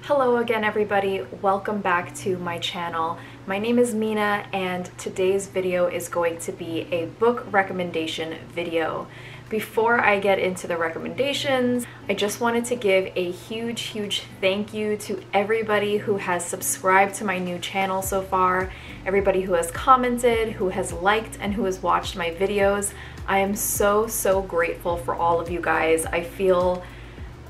Hello again everybody, welcome back to my channel. My name is Mina and today's video is going to be a book recommendation video. Before I get into the recommendations, I just wanted to give a huge thank you to everybody who has subscribed to my new channel so far, everybody who has commented, who has liked, and who has watched my videos. I am so grateful for all of you guys. I feel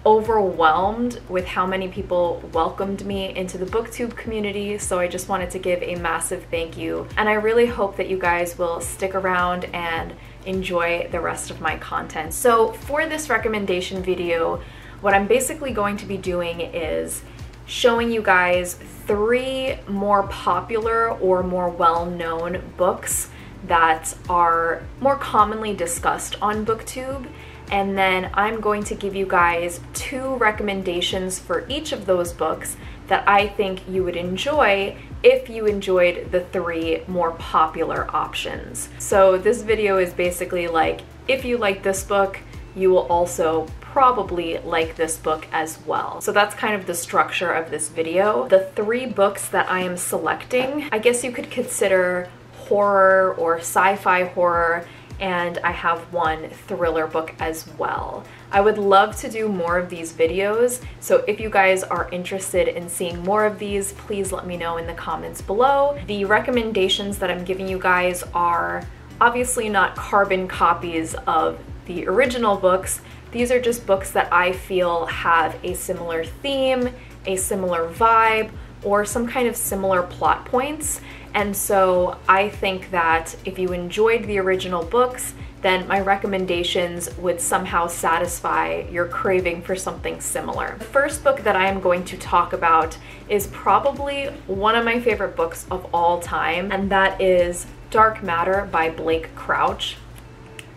overwhelmed with how many people welcomed me into the booktube community, so I just wanted to give a massive thank you, and I really hope that you guys will stick around and enjoy the rest of my content. So for this recommendation video, what I'm basically going to be doing is showing you guys 3 more popular or more well-known books that are more commonly discussed on booktube, and then I'm going to give you guys 2 recommendations for each of those books that I think you would enjoy if you enjoyed the 3 more popular options. So this video is basically like, if you like this book, you will also probably like this book as well. So that's kind of the structure of this video. The 3 books that I am selecting, I guess you could consider horror or sci-fi horror, and I have 1 thriller book as well. I would love to do more of these videos, so if you guys are interested in seeing more of these, please let me know in the comments below. The recommendations that I'm giving you guys are obviously not carbon copies of the original books. These are just books that I feel have a similar theme, a similar vibe, or some kind of similar plot points. And so I think that if you enjoyed the original books, then my recommendations would somehow satisfy your craving for something similar. The first book that I am going to talk about is probably one of my favorite books of all time, and that is Dark Matter by Blake Crouch.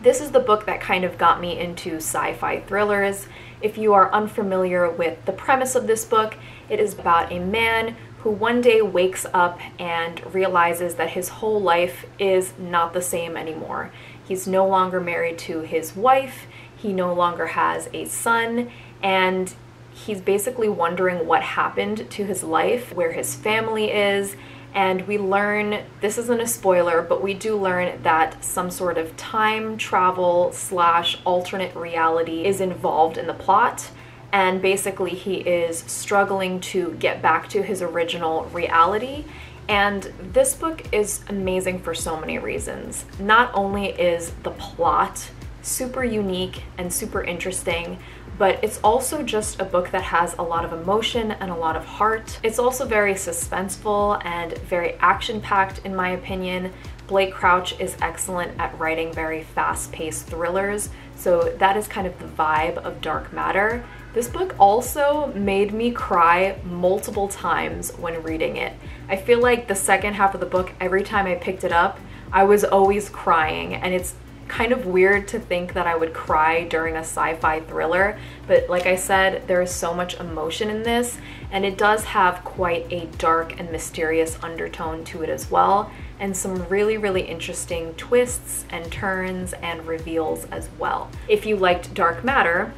This is the book that kind of got me into sci-fi thrillers. If you are unfamiliar with the premise of this book, it is about a man who one day wakes up and realizes that his whole life is not the same anymore. He's no longer married to his wife, he no longer has a son, and he's basically wondering what happened to his life, where his family is, and we learn, this isn't a spoiler, but we do learn that some sort of time travel / alternate reality is involved in the plot. And basically he is struggling to get back to his original reality. And this book is amazing for so many reasons. Not only is the plot super unique and super interesting, but it's also just a book that has a lot of emotion and a lot of heart. It's also very suspenseful and very action-packed in my opinion. Blake Crouch is excellent at writing very fast-paced thrillers, so that is kind of the vibe of Dark Matter. This book also made me cry multiple times when reading it. I feel like the second half of the book, every time I picked it up, I was always crying, and it's kind of weird to think that I would cry during a sci-fi thriller, but like I said, there is so much emotion in this, and it does have quite a dark and mysterious undertone to it as well, and some really interesting twists and turns and reveals as well. If you liked Dark Matter,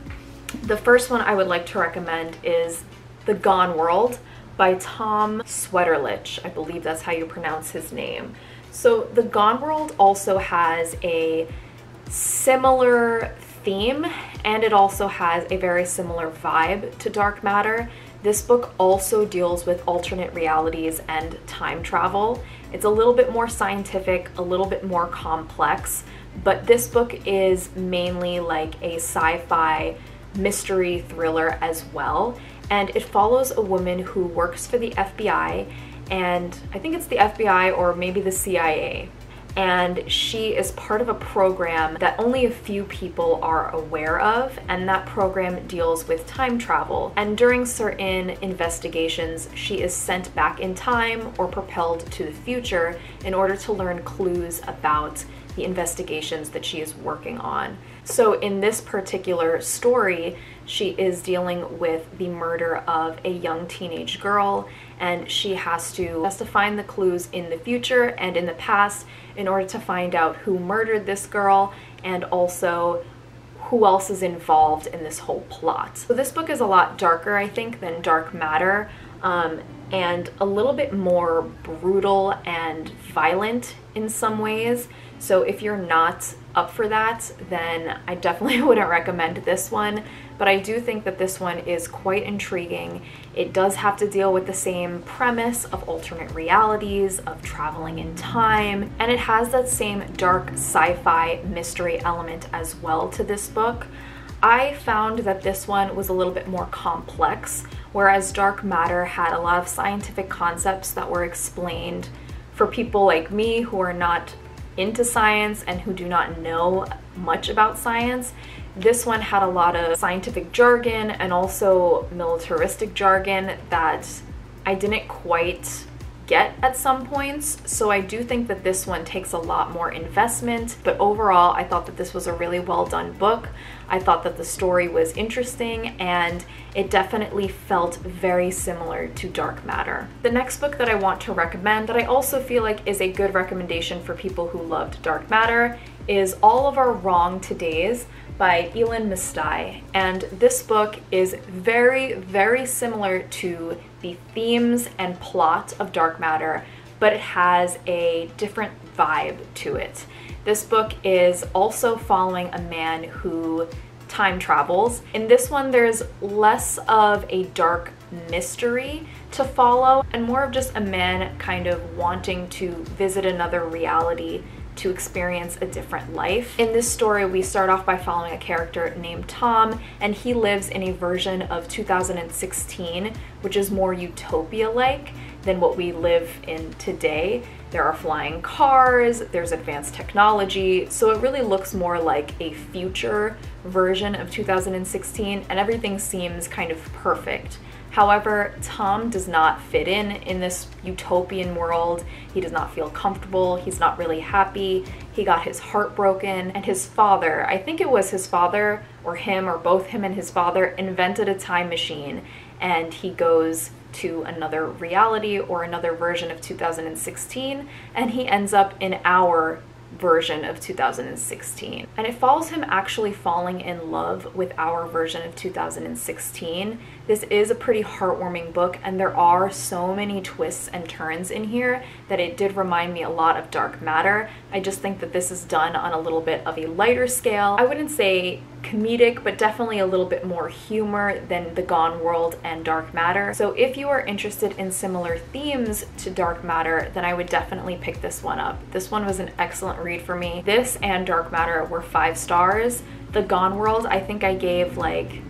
the first one I would like to recommend is The Gone World by Tom Sweterlich. I believe that's how you pronounce his name. So The Gone World also has a similar theme, and it also has a very similar vibe to Dark Matter. This book also deals with alternate realities and time travel. It's a little bit more scientific, a little bit more complex, but this book is mainly like a sci-fi mystery thriller as well, and it follows a woman who works for the FBI, and I think it's the FBI or maybe the CIA, and she is part of a program that only a few people are aware of, and that program deals with time travel, and during certain investigations she is sent back in time or propelled to the future in order to learn clues about the investigations that she is working on. So in this particular story, she is dealing with the murder of a young teenage girl, and she has to find the clues in the future and in the past in order to find out who murdered this girl, and also who else is involved in this whole plot. So this book is a lot darker, I think, than Dark Matter, and a little bit more brutal and violent in some ways. So if you're not up for that, then I definitely wouldn't recommend this one. But I do think that this one is quite intriguing. It does have to deal with the same premise of alternate realities, of traveling in time, and it has that same dark sci-fi mystery element as well to this book. I found that this one was a little bit more complex, whereas Dark Matter had a lot of scientific concepts that were explained for people like me who are not into science and who do not know much about science. This one had a lot of scientific jargon and also militaristic jargon that I didn't quite get at some points, so I do think that this one takes a lot more investment. But overall, I thought that this was a really well done book. I thought that the story was interesting, and it definitely felt very similar to Dark Matter. The next book that I want to recommend, that I also feel like is a good recommendation for people who loved Dark Matter, is All of Our Wrong Todays by Elan Mastai. And this book is very, very similar to the themes and plot of Dark Matter, but it has a different vibe to it. This book is also following a man who time travels. In this one, there's less of a dark mystery to follow and more of just a man kind of wanting to visit another reality to experience a different life. In this story, we start off by following a character named Tom, and he lives in a version of 2016, which is more utopia-like than what we live in today. There are flying cars, there's advanced technology, so it really looks more like a future version of 2016, and everything seems kind of perfect. However, Tom does not fit in this utopian world. He does not feel comfortable. He's not really happy. He got his heart broken, and his father, I think it was his father or him or both him and his father, invented a time machine, and he goes to another reality or another version of 2016, and he ends up in our version of 2016. And it follows him actually falling in love with our version of 2016. This is a pretty heartwarming book, and there are so many twists and turns in here that it did remind me a lot of Dark Matter. I just think that this is done on a little bit of a lighter scale. I wouldn't say comedic, but definitely a little bit more humor than The Gone World and Dark Matter. So if you are interested in similar themes to Dark Matter, then I would definitely pick this one up. This one was an excellent read for me. This and Dark Matter were 5 stars. The Gone World, I think I gave like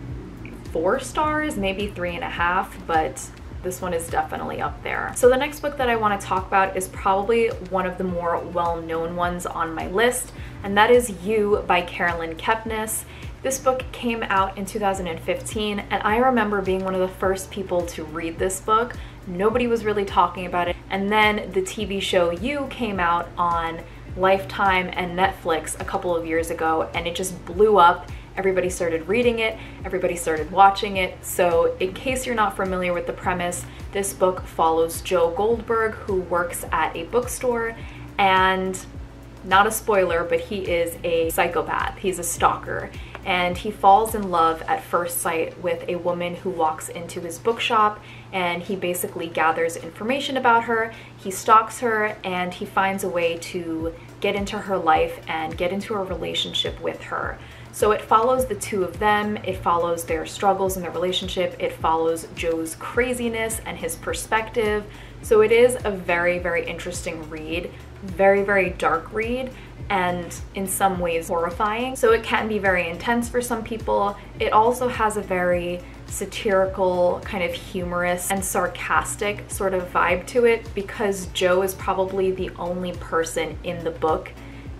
4 stars, maybe 3.5, but this one is definitely up there. So the next book that I want to talk about is probably one of the more well-known ones on my list, and that is You by Carolyn Kepnes. This book came out in 2015, and I remember being one of the first people to read this book. Nobody was really talking about it, and then the TV show You came out on Lifetime and Netflix a couple of years ago, and it just blew up. Everybody started reading it, everybody started watching it. So in case you're not familiar with the premise, this book follows Joe Goldberg, who works at a bookstore, and not a spoiler, but he is a psychopath. He's a stalker, and he falls in love at first sight with a woman who walks into his bookshop, and he basically gathers information about her, he stalks her, and he finds a way to get into her life and get into a relationship with her. So it follows the two of them, it follows their struggles in their relationship, it follows Joe's craziness and his perspective. So it is a very, very interesting read, very, very dark read, and in some ways horrifying. So it can be very intense for some people. It also has a very satirical, kind of humorous and sarcastic sort of vibe to it, because Joe is probably the only person in the book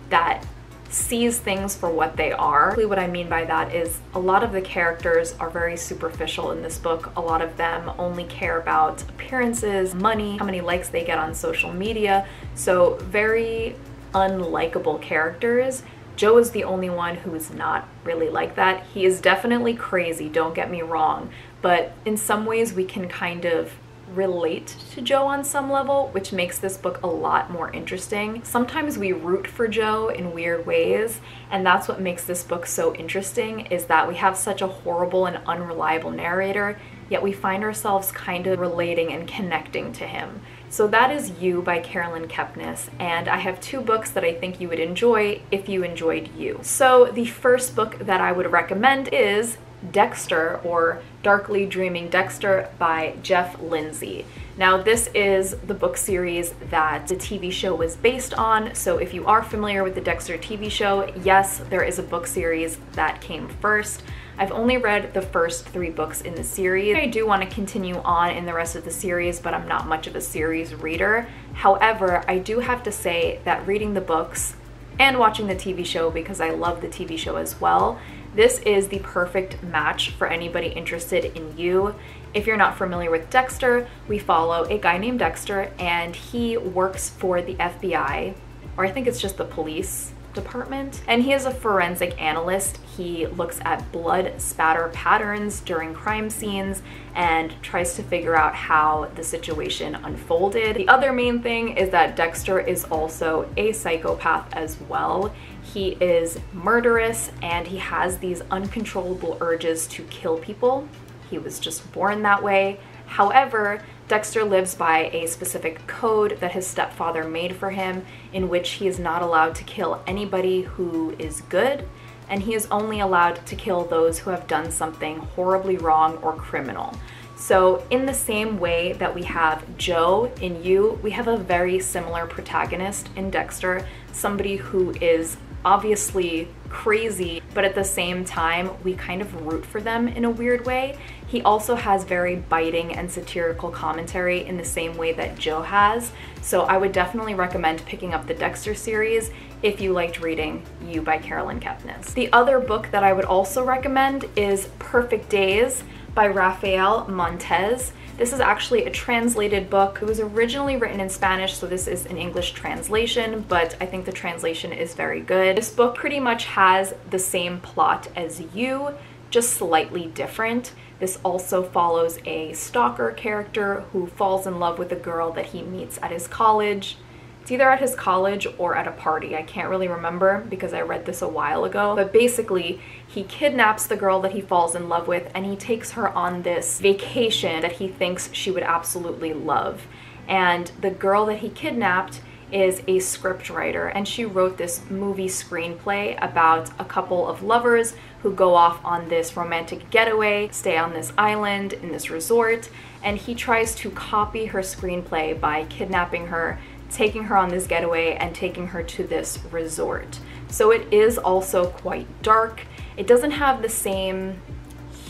that sees things for what they are. What I mean by that is a lot of the characters are very superficial in this book. A lot of them only care about appearances, money, how many likes they get on social media. So very unlikable characters. Joe is the only one who is not really like that. He is definitely crazy, don't get me wrong, but in some ways we can kind of relate to Joe on some level, which makes this book a lot more interesting. Sometimes we root for Joe in weird ways, and that's what makes this book so interesting, is that we have such a horrible and unreliable narrator, yet we find ourselves kind of relating and connecting to him. So that is You by Carolyn Kepnes, and I have two books that I think you would enjoy if you enjoyed You. So the first book that I would recommend is Dexter, or Darkly Dreaming Dexter by Jeff Lindsay. Now this is the book series that the TV show was based on, so if you are familiar with the Dexter TV show, yes, there is a book series that came first. I've only read the first 3 books in the series. I do want to continue on in the rest of the series, but I'm not much of a series reader. However, I do have to say that reading the books and watching the TV show, because I love the TV show as well, this is the perfect match for anybody interested in You. If you're not familiar with Dexter, we follow a guy named Dexter, and he works for the FBI, or I think it's just the police department, and he is a forensic analyst. He looks at blood spatter patterns during crime scenes and tries to figure out how the situation unfolded. The other main thing is that Dexter is also a psychopath as well. He is murderous and he has these uncontrollable urges to kill people. He was just born that way. However, Dexter lives by a specific code that his stepfather made for him, in which he is not allowed to kill anybody who is good, and he is only allowed to kill those who have done something horribly wrong or criminal. So in the same way that we have Joe in You, we have a very similar protagonist in Dexter, somebody who is obviously crazy, but at the same time, we kind of root for them in a weird way. He also has very biting and satirical commentary in the same way that Joe has, so I would definitely recommend picking up the Dexter series if you liked reading You by Carolyn Kepnes. The other book that I would also recommend is Perfect Days by Rafael Montes. This is actually a translated book. It was originally written in Spanish, so this is an English translation, but I think the translation is very good. This book pretty much has the same plot as You, just slightly different. This also follows a stalker character who falls in love with a girl that he meets at his college. It's either at his college or at a party. I can't really remember because I read this a while ago. But basically, he kidnaps the girl that he falls in love with and he takes her on this vacation that he thinks she would absolutely love. And the girl that he kidnapped is a scriptwriter, and she wrote this movie screenplay about a couple of lovers who go off on this romantic getaway, stay on this island in this resort, and he tries to copy her screenplay by kidnapping her, taking her on this getaway, and taking her to this resort. So it is also quite dark. It doesn't have the same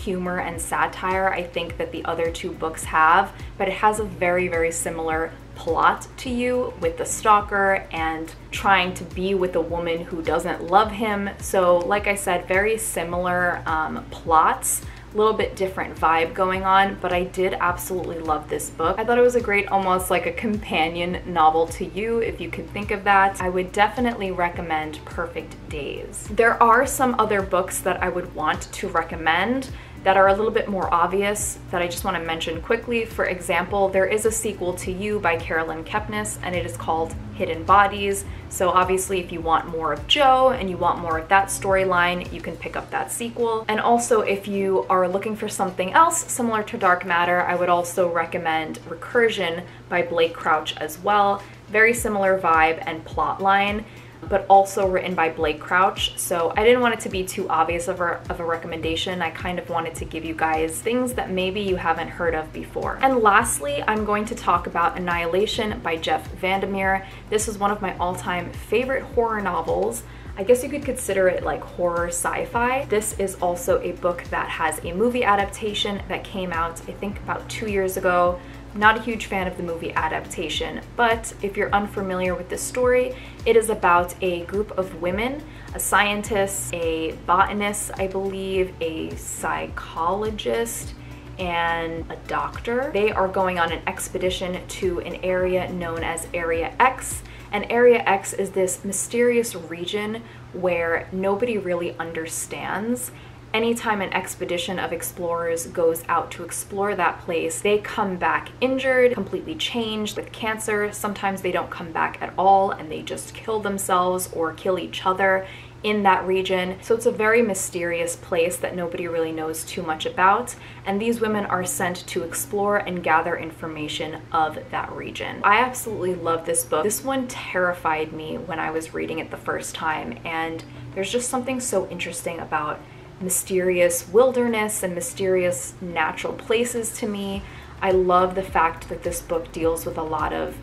humor and satire I think that the other two books have, but it has a very, very similar plot to You, with the stalker and trying to be with a woman who doesn't love him. So like I said, very similar plots, a little bit different vibe going on, but I did absolutely love this book. I thought it was a great, almost like a companion novel to You, if you could think of that. I would definitely recommend Perfect Days. There are some other books that I would want to recommend that are a little bit more obvious that I just want to mention quickly. For example, there is a sequel to You by Carolyn Kepnes, and it is called Hidden Bodies. So obviously if you want more of Joe and you want more of that storyline, you can pick up that sequel. And also if you are looking for something else similar to Dark Matter, I would also recommend Recursion by Blake Crouch as well. Very similar vibe and plot line, but also written by Blake Crouch. So I didn't want it to be too obvious of a recommendation. I kind of wanted to give you guys things that maybe you haven't heard of before. And lastly, I'm going to talk about Annihilation by Jeff Vandermeer. This is one of my all-time favorite horror novels. I guess you could consider it like horror sci-fi. This is also a book that has a movie adaptation that came out, I think, about 2 years ago. Not a huge fan of the movie adaptation, but if you're unfamiliar with this story, it is about a group of women, a scientist, a botanist, I believe, a psychologist, and a doctor. They are going on an expedition to an area known as Area X, and Area X is this mysterious region where nobody really understands, anytime an expedition of explorers goes out to explore that place, they come back injured, completely changed, with cancer. Sometimes they don't come back at all and they just kill themselves or kill each other in that region. So it's a very mysterious place that nobody really knows too much about, and these women are sent to explore and gather information of that region. I absolutely love this book. This one terrified me when I was reading it the first time, and there's just something so interesting about mysterious wilderness and mysterious natural places to me. I love the fact that this book deals with a lot of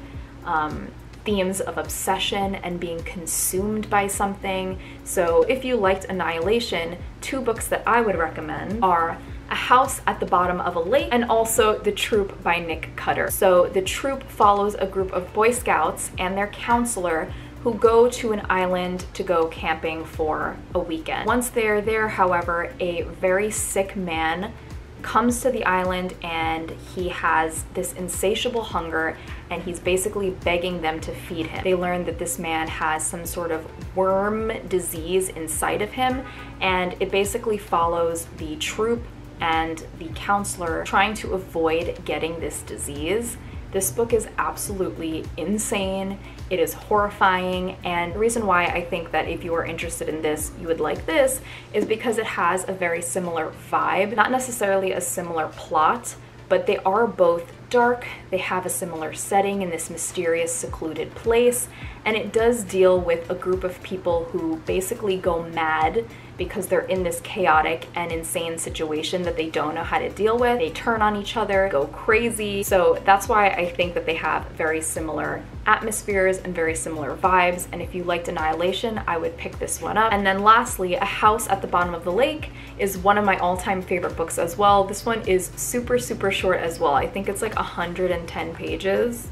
themes of obsession and being consumed by something. So if you liked Annihilation, two books that I would recommend are A House at the Bottom of a Lake and also The Troop by Nick Cutter. So The Troop follows a group of Boy Scouts and their counselor who go to an island to go camping for a weekend. Once they're there, however, a very sick man comes to the island and he has this insatiable hunger and he's basically begging them to feed him. They learn that this man has some sort of worm disease inside of him, and it basically follows the troop and the counselor trying to avoid getting this disease. This book is absolutely insane. It is horrifying, and the reason why I think that if you are interested in this, you would like this is because it has a very similar vibe. Not necessarily a similar plot, but they are both dark. They have a similar setting in this mysterious, secluded place, and it does deal with a group of people who basically go mad because they're in this chaotic and insane situation that they don't know how to deal with. They turn on each other, go crazy. So that's why I think that they have very similar atmospheres and very similar vibes. And if you liked Annihilation, I would pick this one up. And then lastly, A House at the Bottom of the Lake is one of my all-time favorite books as well. This one is super, super short as well. I think it's like 110 pages.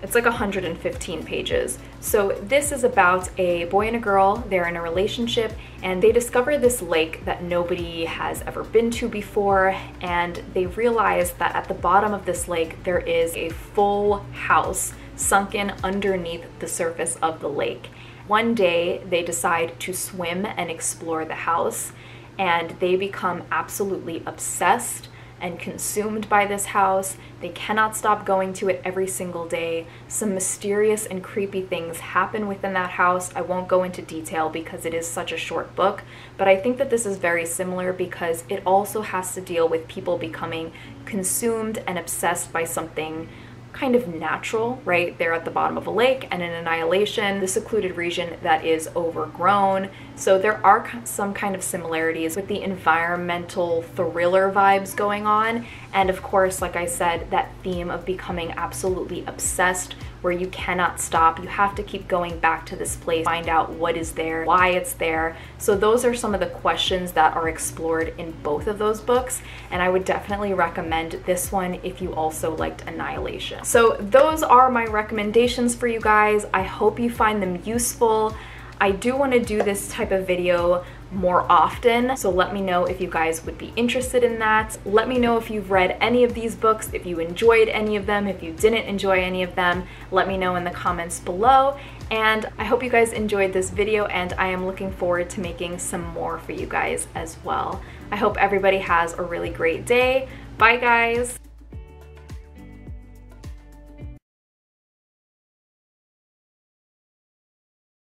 It's like 115 pages. So this is about a boy and a girl. They're in a relationship and they discover this lake that nobody has ever been to before, and they realize that at the bottom of this lake there is a full house sunken underneath the surface of the lake. One day they decide to swim and explore the house, and they become absolutely obsessed and consumed by this house. They cannot stop going to it every single day. Some mysterious and creepy things happen within that house. I won't go into detail because it is such a short book, but I think that this is very similar because it also has to deal with people becoming consumed and obsessed by something kind of natural, right? They're at the bottom of a lake, and in Annihilation, the secluded region that is overgrown. So there are some kind of similarities with the environmental thriller vibes going on. And of course, like I said, that theme of becoming absolutely obsessed where you cannot stop. You have to keep going back to this place, find out what is there, why it's there. So those are some of the questions that are explored in both of those books, and I would definitely recommend this one if you also liked Annihilation. So those are my recommendations for you guys. I hope you find them useful. I do want to do this type of video more often, so let me know if you guys would be interested in that. Let me know if you've read any of these books, if you enjoyed any of them, if you didn't enjoy any of them. Let me know in the comments below, and I hope you guys enjoyed this video, and I am looking forward to making some more for you guys as well. I hope everybody has a really great day. Bye guys!